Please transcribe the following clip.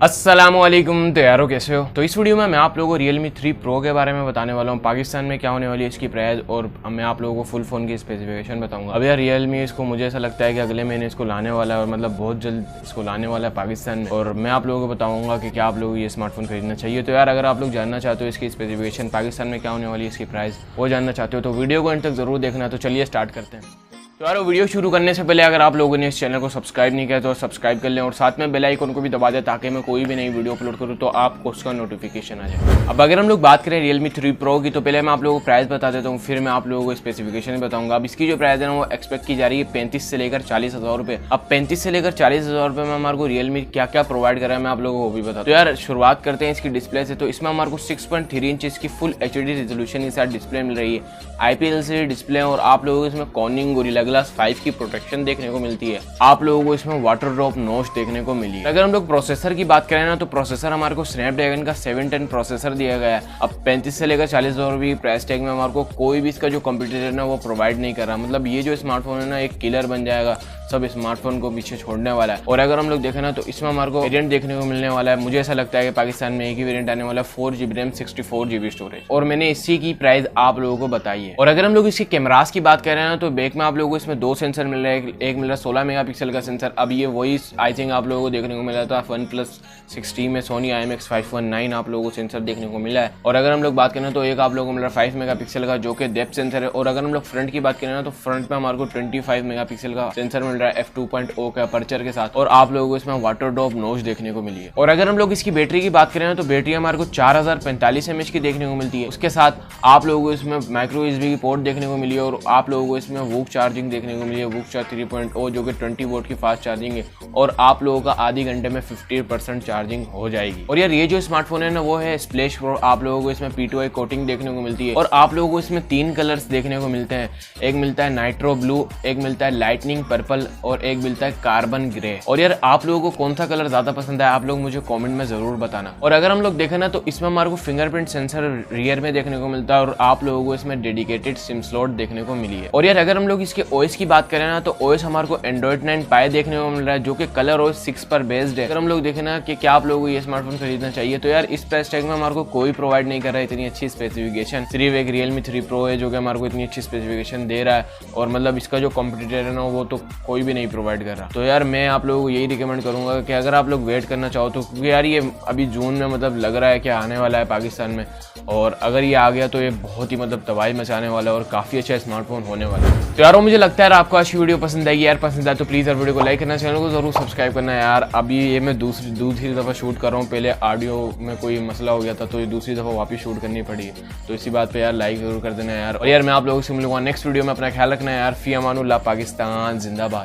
अस्सलामुअलैकुम। तो यारो कैसे हो। तो इस वीडियो में मैं आप लोगों को Realme 3 Pro के बारे में बताने वाला हूँ। पाकिस्तान में क्या होने वाली है इसकी प्राइस, और मैं आप लोगों को फुल फोन की स्पेसिफिकेशन बताऊंगा। अब यार Realme इसको मुझे ऐसा लगता है कि अगले महीने इसको लाने वाला है, और मतलब बहुत जल्द इसको लाने वाला है पाकिस्तान में। और मैं आप लोगों को बताऊंगा कि क्या आप लोगों को ये स्मार्टफोन खरीदना चाहिए। तो यार अगर आप लोग जानना चाहते हो इसकी स्पेसिफिकेशन, पाकिस्तान में क्या होने वाली है इसकी प्राइस, वो जानना चाहते हो तो वीडियो को अंत तक जरूर देखना। तो चलिए स्टार्ट करते हैं। तो यार वीडियो शुरू करने से पहले अगर आप लोगों ने इस चैनल को सब्सक्राइब नहीं किया तो सब्सक्राइब कर लें, और साथ में बेल आइकन को भी दबा दें ताकि मैं कोई भी नई वीडियो अपलोड करूँ तो आपको उसका नोटिफिकेशन आ जाए। अब अगर हम लोग बात करें Realme 3 Pro की, तो पहले मैं आप लोगों को प्राइस बता देता हूँ, फिर मैं आप लोगों को स्पेसिफिकेशन बताऊंगा। अब इसकी जो प्राइस है ना वो एक्सपेक्ट की जा रही है 35 से लेकर 40,000 रुपये। अब 35 से लेकर 40,000 रुपये में हमारे को Realme क्या क्या प्रोवाइड कर रहा है मैं आप लोगों को वो भी बता। तो यार शुरुआत करते हैं इसकी डिस्प्ले से। तो इसमें हमारे को 6.3 इंच की फुल HD रेजोल्यूशन के साथ डिस्प्ले मिल रही है, IPLCD डिस्प्ले, और आप लोगों को इसमें कॉर्निंग गोरिल्ला ग्लास 5 की प्रोटेक्शन देखने को मिलती है। आप लोगों को इसमें वाटर ड्रॉप नोच देखने को मिली है। अगर हम लोग प्रोसेसर की बात करें ना, तो प्रोसेसर हमारे को स्नैपड्रैगन का 710 प्रोसेसर दिया गया है। अब 35 से लेकर 40,000 रुपये प्राइस टैग में हमारे को कोई भी इसका जो कंपटीटर ना वो प्रोवाइड नहीं कर रहा। मतलब ये जो स्मार्टफोन है ना एक किलर बन जाएगा, सब स्मार्टफोन को पीछे छोड़ने वाला है। और अगर हम लोग देखें ना तो इसमें हमारे को वेरिएंट देखने को मिलने वाला है। मुझे ऐसा लगता है कि पाकिस्तान में एक ही वेरिएंट आने वाला है, 4GB रैम 64GB स्टोरेज, और मैंने इसी की प्राइस आप लोगों को बताई है। और अगर हम लोग इसके कैमरास की बात कर रहे हैं ना, तो बैक में आप लोगों को इसमें 2 सेंसर मिल रहा है। एक मिल रहा है 16 मेगापिक्सल का सेंसर। अब ये वही आई थिंक आप लोगों को देखने को मिला था OnePlus 6T में सोनी IMX519 आप लोगों को सेंसर देखने को मिला है। और अगर हम लोग बात करें तो एक आप लोगों को मिल रहा है 5 मेगापिक्सल का जो कि डेप्थ सेंसर है। और अगर हम लोग फ्रंट की बात करें ना तो फ्रंट में हमारे को 25 मेगापिक्सल का सेंसर मिल रहा है f2.0 का अपर्चर के साथ, और आप लोगों को इसमें वाटर ड्रॉप नोच देखने को मिली है। और अगर हम लोग इसकी बैटरी की बात करें ना तो बैटरी हमारे को 4045 mAh की देखने को मिलती है। उसके साथ आप लोगों को इसमें माइक्रो USB की पोर्ट देखने को मिली है, और आप लोगों को इसमें वूक चार्जिंग देखने को मिली है, वूक चार्ज 3.0 जो कि 20 वोल्ट की फास्ट चार्जिंग है, और आप लोगों का आधे घंटे में 50% चार्जिंग हो जाएगी। और यार ये जो स्मार्टफोन है ना वो है स्प्लैश प्रो। आप लोगों को इसमें P2I कोटिंग देखने को मिलती है, और आप लोगों को इसमें 3 कलर्स देखने को मिलते हैं। एक मिलता है नाइट्रो ब्लू, एक मिलता है लाइटनिंग पर्पल, और एक मिलता है कार्बन ग्रे। और यार आप लोगों को कौन सा कलर ज्यादा पसंद है आप लोग मुझे कमेंट में जरूर बताना। और अगर हम लोग देखें ना तो इसमें हमारे को फिंगरप्रिंट सेंसर रियर में देखने को मिलता है, और आप लोगों को इसमें डेडिकेटेड सिम स्लॉट देखने को मिली है। और यार अगर हम लोग इसके OS की बात करें ना तो OS हमारे को Android 9 Pie देखने को मिल रहा है जो कि कलर OS 6 पर बेस्ड है। अगर हम लोग देखें ना कि क्या आप लोगों को ये स्मार्टफोन खरीदना चाहिए, तो यार इस प्राइस टैग में हमारे को कोई प्रोवाइड नहीं कर रहा है इतनी अच्छी स्पेसिफिकेशन। सिर्फ एक Realme 3 Pro है जो कि हमारे को इतनी अच्छी स्पेसिफिकेशन दे रहा है, और मतलब इसका जो कॉम्पिटिटर है ना वो तो कोई भी नहीं प्रोवाइड कर रहा। तो यार मैं आप लोगों को यही रिकमेंड करूंगा कि अगर आप लोग वेट करना चाहो तो, क्योंकि यार ये अभी जून में मतलब लग रहा है कि आने वाला है पाकिस्तान में, और अगर ये आ गया तो ये बहुत ही मतलब तबाही मचाने वाला है और काफी अच्छा स्मार्टफोन होने वाला है। तो यार मुझे लगता है आपको आज की वीडियो पसंद आएगी। यार पसंद आए तो प्लीज यार वीडियो को लाइक करना, चैनल को जरूर सब्सक्राइब करना। यार अभी ये मैं दूसरी दफा शूट कर रहा हूँ, पहले ऑडियो में कोई मसला हो गया था तो ये दूसरी दफा वापस शूट करनी पड़ी, तो इसी बात पे यार लाइक जरूर कर देना यार। और यार मैं आप लोगों से मिलूंगा नेक्स्ट वीडियो में। अपना ख्याल रखना यार। फी अमानुल्लाह। पाकिस्तान जिंदाबाद।